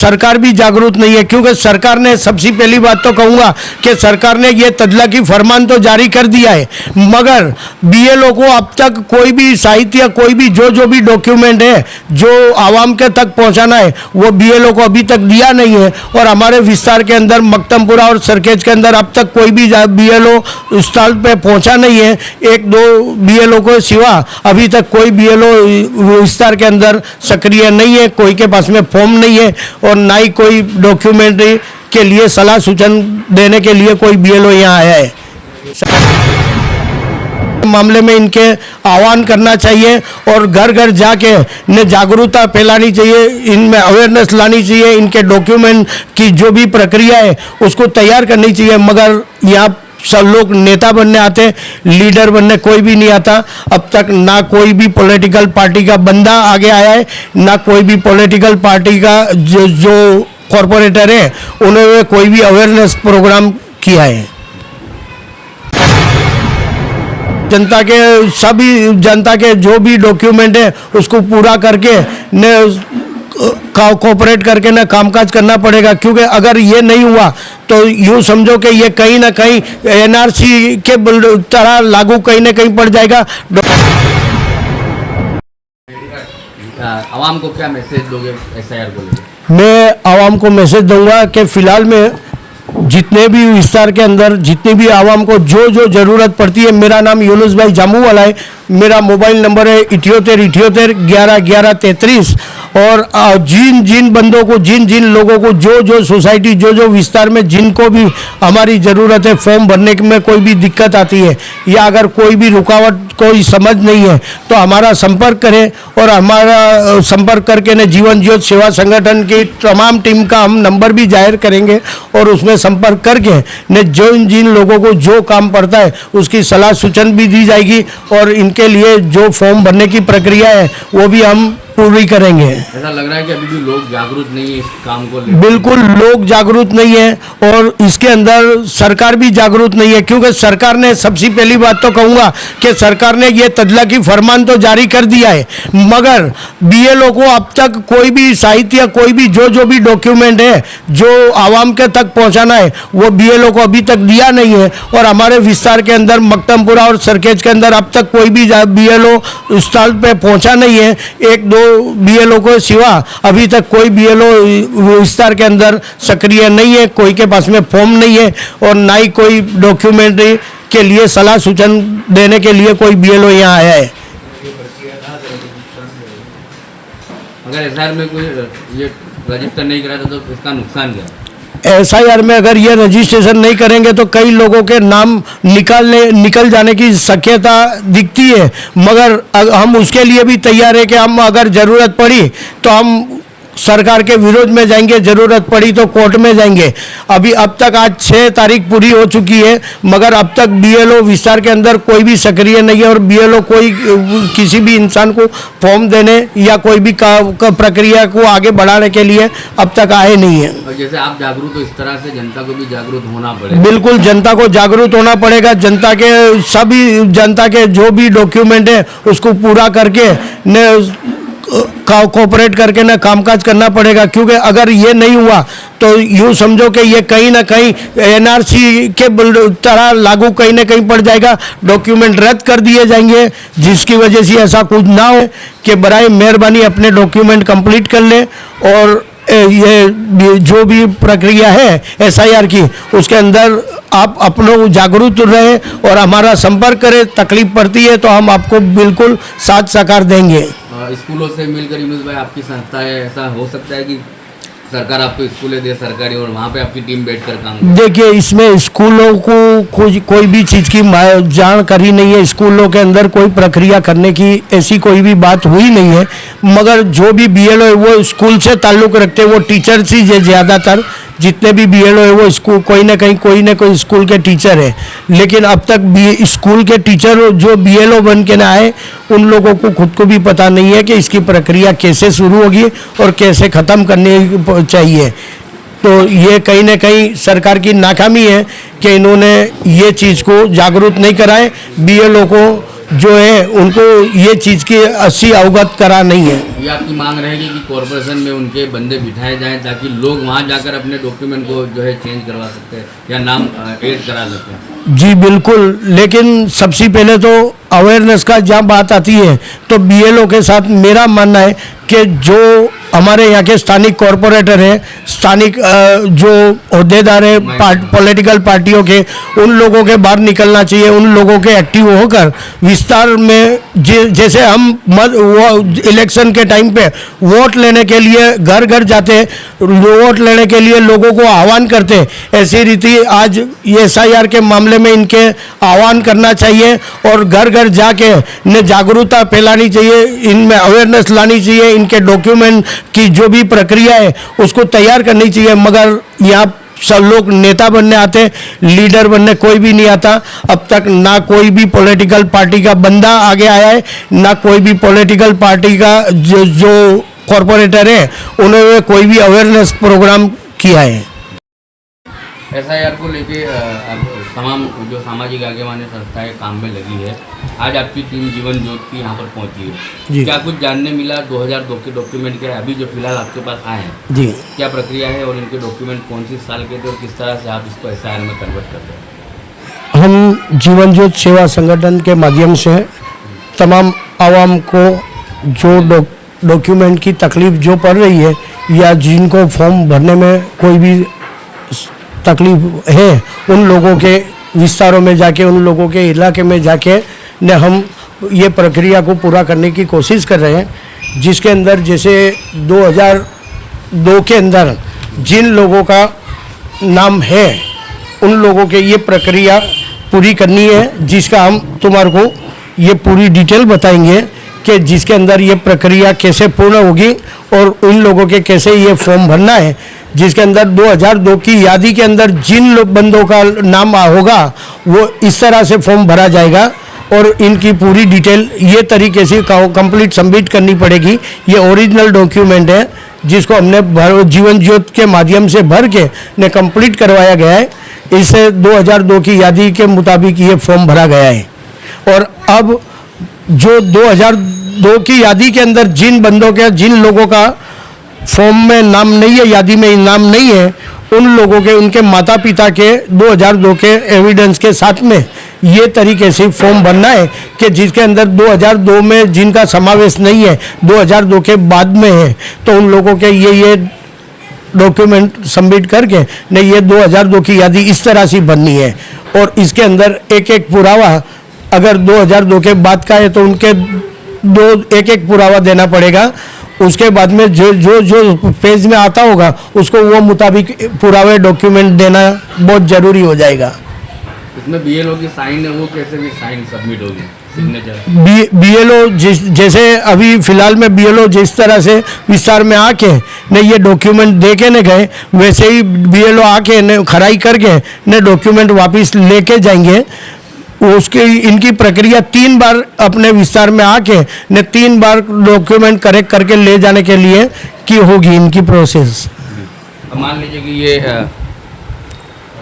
सरकार भी जागरूक नहीं है, क्योंकि सरकार ने, सबसे पहली बात तो कहूँगा कि सरकार ने ये तदलकी फरमान तो जारी कर दिया है, मगर बीएलओ को अब तक कोई भी साहित्य, कोई भी जो भी डॉक्यूमेंट है जो आवाम के तक पहुंचाना है वो बीएलओ को अभी तक दिया नहीं है। और हमारे विस्तार के अंदर मकतमपुरा और सरखेज के अंदर अब तक कोई भी बीएलओ स्थल पे पहुंचा नहीं है। एक दो बीएलओ को सिवा अभी तक कोई बीएलओ विस्तार के अंदर सक्रिय नहीं है, कोई के पास में फॉर्म नहीं है और ना ही कोई डॉक्यूमेंट्री के लिए सलाह सूचन देने के लिए कोई बीएलओ यहाँ आया है। मामले में इनके आह्वान करना चाहिए और घर घर जाके ने जागरूकता फैलानी चाहिए, इनमें अवेयरनेस लानी चाहिए, इनके डॉक्यूमेंट की जो भी प्रक्रिया है उसको तैयार करनी चाहिए। मगर यहाँ सब लोग नेता बनने आते, लीडर बनने कोई भी नहीं आता। अब तक ना कोई भी पॉलिटिकल पार्टी का बंदा आगे आया है, ना कोई भी पॉलिटिकल पार्टी का जो कॉरपोरेटर है उन्होंने कोई भी अवेयरनेस प्रोग्राम किया है। जनता के जो भी डॉक्यूमेंट है उसको पूरा करके ने कोऑपरेट करके ना कामकाज करना पड़ेगा, क्योंकि अगर ये नहीं हुआ तो यूँ समझो कि ये कहीं ना कहीं एनआरसी के तरह लागू कहीं ना कहीं पड़ जाएगा। आवाम को क्या मैसेज दोगे एसआईआर को लेकर? मैं आवाम को मैसेज दूंगा कि फिलहाल में जितने भी विस्तार के अंदर जितनी भी आवाम को जो ज़रूरत पड़ती है, मेरा नाम यूनुस भाई जामू वाला है, मेरा मोबाइल नंबर है 78 11 11 33। और जिन बंदों को, जिन लोगों को जो सोसाइटी जो विस्तार में जिनको भी हमारी ज़रूरत है, फॉर्म भरने में कोई भी दिक्कत आती है या अगर कोई भी रुकावट कोई समझ नहीं है तो हमारा संपर्क करें। और हमारा संपर्क करके ने जीवन ज्योत सेवा संगठन की तमाम टीम का हम नंबर भी जाहिर करेंगे और उसमें संपर्क करके ने जिन लोगों को जो काम पड़ता है उसकी सलाह सूचन भी दी जाएगी और इनके लिए जो फॉर्म भरने की प्रक्रिया है वो भी हम पूरी करेंगे। ऐसा लग रहा है कि अभी भी लोग जागरूक नहीं है इस काम को लेकर। बिल्कुल लोग जागरूक नहीं है और इसके अंदर सरकार भी जागरूक नहीं है, क्योंकि सरकार ने, सबसे पहली बात तो कहूँगा कि सरकार ने ये तदलकी फरमान तो जारी कर दिया है, मगर बीएलओ को अब तक कोई भी साहित्य, कोई भी जो भी डॉक्यूमेंट है जो आवाम के तक पहुँचाना है वो बीएलओ को अभी तक दिया नहीं है। और हमारे विस्तार के अंदर मकतमपुरा और सरखेज के अंदर अब तक कोई भी बीएलओ स्थल पे पहुँचा नहीं है। एक दो बीएलओ को सिवा अभी तक कोई बीएलओ विस्तार के अंदर सक्रिय नहीं है, कोई के पास में फॉर्म नहीं है और ना ही कोई डॉक्यूमेंट्री के लिए सलाह सूचन देने के लिए कोई बीएलओ यहाँ आया है। अगर एसआईआर में कोई ये रजिस्टर नहीं कराता तो इसका नुकसान क्या है? एसआईआर में अगर ये रजिस्ट्रेशन नहीं करेंगे तो कई लोगों के नाम निकल जाने की शक्यता दिखती है, मगर हम उसके लिए भी तैयार है कि हम अगर ज़रूरत पड़ी तो हम सरकार के विरोध में जाएंगे, ज़रूरत पड़ी तो कोर्ट में जाएंगे। अभी अब तक आज 6 तारीख पूरी हो चुकी है, मगर अब तक बीएलओ विस्तार के अंदर कोई भी सक्रिय नहीं है और बीएलओ कोई किसी भी इंसान को फॉर्म देने या कोई भी प्रक्रिया को आगे बढ़ाने के लिए अब तक आए नहीं है। और जैसे आप जागरूक हो इस तरह से जनता को भी जागरूक होना पड़ेगा। बिल्कुल जनता को जागरूक होना पड़ेगा। जनता के जो भी डॉक्यूमेंट है उसको पूरा करके ने कोऑपरेट करके ना कामकाज करना पड़ेगा, क्योंकि अगर ये नहीं हुआ तो यूँ समझो कि ये कहीं ना कहीं एनआरसी के तरह लागू कहीं ना कहीं पड़ जाएगा, डॉक्यूमेंट रद्द कर दिए जाएंगे, जिसकी वजह से ऐसा कुछ ना हो कि बराए मेहरबानी अपने डॉक्यूमेंट कंप्लीट कर लें और ये जो भी प्रक्रिया है एसआईआर की उसके अंदर आप अपनों जागरूक रहें और हमारा संपर्क करें। तकलीफ पड़ती है तो हम आपको बिल्कुल साथ सहकार देंगे। स्कूलों से मिलकर यूनुस भाई आपकी संस्था है, ऐसा हो सकता है कि सरकार आपको स्कूलें दे सरकारी और वहाँ पे आपकी टीम बैठकर काम करे? देखिए, इसमें स्कूलों को कोई भी चीज़ की जानकारी नहीं है, स्कूलों के अंदर कोई प्रक्रिया करने की ऐसी कोई भी बात हुई नहीं है, मगर जो भी बीएलओ है वो स्कूल से ताल्लुक़ रखते हैं, वो टीचर्स ही ज़्यादातर जितने भी बीएलओ है वो स्कूल कोई ना कोई स्कूल के टीचर है। लेकिन अब तक स्कूल के टीचर जो बीएलओ बन के ना आए उन लोगों को खुद को भी पता नहीं है कि इसकी प्रक्रिया कैसे शुरू होगी और कैसे ख़त्म करनी चाहिए। तो ये कहीं ना कहीं सरकार की नाकामी है कि इन्होंने ये चीज़ को जागरूक नहीं कराए, बीएलओ को जो है उनको ये चीज़ की अच्छी अवगत करा नहीं है। ये आपकी मांग रहेगी कि कॉरपोरेशन में उनके बंदे बिठाए जाएं ताकि लोग वहाँ जाकर अपने डॉक्यूमेंट को जो है चेंज करवा सकते हैं या नाम ऐड करा सकते हैं। जी बिल्कुल, लेकिन सबसे पहले तो अवेयरनेस का जहाँ बात आती है तो बीएलओ के साथ मेरा मानना है कि जो हमारे यहाँ के स्थानिक कॉरपोरेटर हैं, स्थानिक जो ओहदेदार हैं पॉलिटिकल पार्टियों के, उन लोगों के बाहर निकलना चाहिए, उन लोगों के एक्टिव होकर विस्तार में जैसे हम वो इलेक्शन के टाइम पे वोट लेने के लिए घर घर जाते, वोट लेने के लिए लोगों को आह्वान करते, ऐसी रीति आज SIR के मामले में इनके आह्वान करना चाहिए और घर घर जाके ने जागरूकता फैलानी चाहिए, इनमें अवेयरनेस लानी चाहिए, इनके डॉक्यूमेंट की जो भी प्रक्रिया है उसको तैयार करनी चाहिए। मगर यहाँ सब लोग नेता बनने आते, लीडर बनने कोई भी नहीं आता। अब तक ना कोई भी पॉलिटिकल पार्टी का बंदा आगे आया है, ना कोई भी पॉलिटिकल पार्टी का जो कॉरपोरेटर है उन्होंने कोई भी अवेयरनेस प्रोग्राम किया है। SIR को लेके अब तमाम जो सामाजिक आगेवानी संस्थाएं काम में लगी है, आज आपकी टीम जीवन ज्योत की यहाँ पर पहुँची है जी। क्या कुछ जानने मिला 2002 के डॉक्यूमेंट के अभी जो फिलहाल आपके पास आए हैं जी, क्या प्रक्रिया है और इनके डॉक्यूमेंट कौन सी साल के थे और किस तरह से आप इसको SIR में कन्वर्ट करते हैं? हम जीवन ज्योत सेवा संगठन के माध्यम से तमाम आवाम को जो डॉक्यूमेंट की तकलीफ जो पड़ रही है या जिनको फॉर्म भरने में कोई भी तकलीफ है, उन लोगों के विस्तारों में जाके, उन लोगों के इलाके में जाके ने हम ये प्रक्रिया को पूरा करने की कोशिश कर रहे हैं, जिसके अंदर जैसे 2002 के अंदर जिन लोगों का नाम है उन लोगों के ये प्रक्रिया पूरी करनी है, जिसका हम तुम्हारे को ये पूरी डिटेल बताएंगे कि जिसके अंदर ये प्रक्रिया कैसे पूर्ण होगी और उन लोगों के कैसे ये फॉर्म भरना है, जिसके अंदर 2002 की यादी के अंदर जिन बंदों का नाम होगा वो इस तरह से फॉर्म भरा जाएगा और इनकी पूरी डिटेल ये तरीके से कंप्लीट सबमिट करनी पड़ेगी। ये ओरिजिनल डॉक्यूमेंट है जिसको हमने जीवन ज्योत के माध्यम से भर के ने कंप्लीट करवाया गया है। इससे 2002 की यादी के मुताबिक ये फॉर्म भरा गया है और अब जो 2002 की यादी के अंदर जिन बंदों के, जिन लोगों का फॉर्म में नाम नहीं है, यादी में नाम नहीं है, उन लोगों के, उनके माता पिता के 2002 के एविडेंस के साथ में ये तरीके से फॉर्म भरना है कि जिसके अंदर 2002 में जिनका समावेश नहीं है, 2002 के बाद में है, तो उन लोगों के ये डॉक्यूमेंट सबमिट करके नहीं, ये 2002 की यादी इस तरह से बननी है और इसके अंदर एक एक पुरावा अगर 2002 के बाद का है तो उनके एक एक पुरावा देना पड़ेगा। उसके बाद में जो पेज में आता होगा उसको वो मुताबिक पुरावे डॉक्यूमेंट देना बहुत ज़रूरी हो जाएगा। इसमें BLO की साइन है, वो कैसे भी साइन सबमिट होगी, सिग्नेचर BLO जैसे अभी फिलहाल में BLO जिस तरह से विस्तार में आके ने ये डॉक्यूमेंट दे के न गए, वैसे ही BLO आके ने खराई करके ने डॉक्यूमेंट वापस लेके जाएंगे। उसकी इनकी प्रक्रिया 3 बार अपने विस्तार में आके ने 3 बार डॉक्यूमेंट करेक्ट करके ले जाने के लिए की होगी इनकी प्रोसेस। अब मान लीजिए कि ये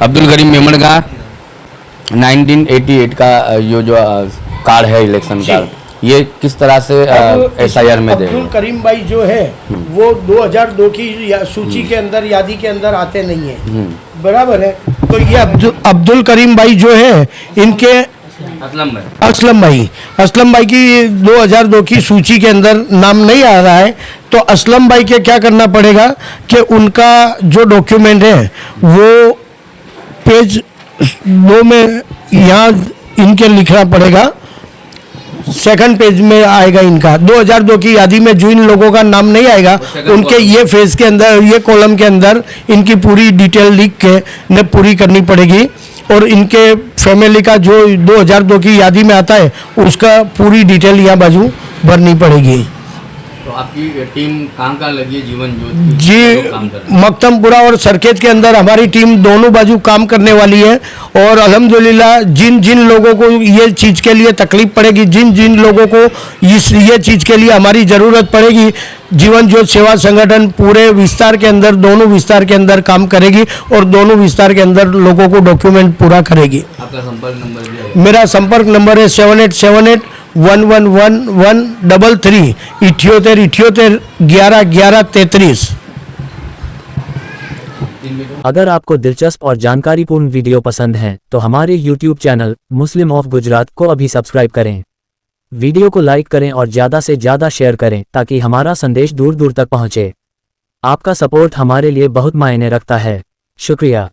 अब्दुल करीम मेमन का 1988 का ये जो कार्ड है इलेक्शन कार्ड, ये किस तरह से SIR में दे? अब्दुल करीम भाई जो है वो 2002 की सूची के अंदर, यादी के अंदर आते नहीं है, बराबर है। तो ये अब्दुल करीम भाई जो है इनके असलम भाई की 2002 की सूची के अंदर नाम नहीं आ रहा है, तो असलम भाई के क्या करना पड़ेगा कि उनका जो डॉक्यूमेंट है वो पेज 2 में यहाँ इनके लिखना पड़ेगा, सेकंड पेज में आएगा इनका। 2002 की यादी में जो इन लोगों का नाम नहीं आएगा उनके ये फेज के अंदर, ये कॉलम के अंदर इनकी पूरी डिटेल लिख के ने पूरी करनी पड़ेगी और इनके फैमिली का जो 2002 की यादी में आता है उसका पूरी डिटेल यहाँ बाजू भरनी पड़ेगी। तो आपकी टीम कहाँ लगी है जीवन ज्योत जी? मकतमपुरा और सरखेज के अंदर हमारी टीम दोनों बाजू काम करने वाली है और अल्हम्दुलिल्लाह जिन जिन लोगों को ये चीज़ के लिए तकलीफ पड़ेगी, जिन जिन लोगों को ये चीज़ के लिए हमारी ज़रूरत पड़ेगी, जीवन ज्योत सेवा संगठन पूरे विस्तार के अंदर, दोनों विस्तार के अंदर काम करेगी और दोनों विस्तार के अंदर लोगों को डॉक्यूमेंट पूरा करेगी। आपका संपर्क नंबर? मेरा संपर्क नंबर है 7878 111133 78 11 11 33। अगर आपको दिलचस्प और जानकारीपूर्ण वीडियो पसंद हैं तो हमारे YouTube channel Muslim of Gujarat को अभी सब्सक्राइब करें। वीडियो को लाइक करें और ज़्यादा से ज़्यादा शेयर करें ताकि हमारा संदेश दूर दूर तक पहुंचे। आपका सपोर्ट हमारे लिए बहुत मायने रखता है। शुक्रिया।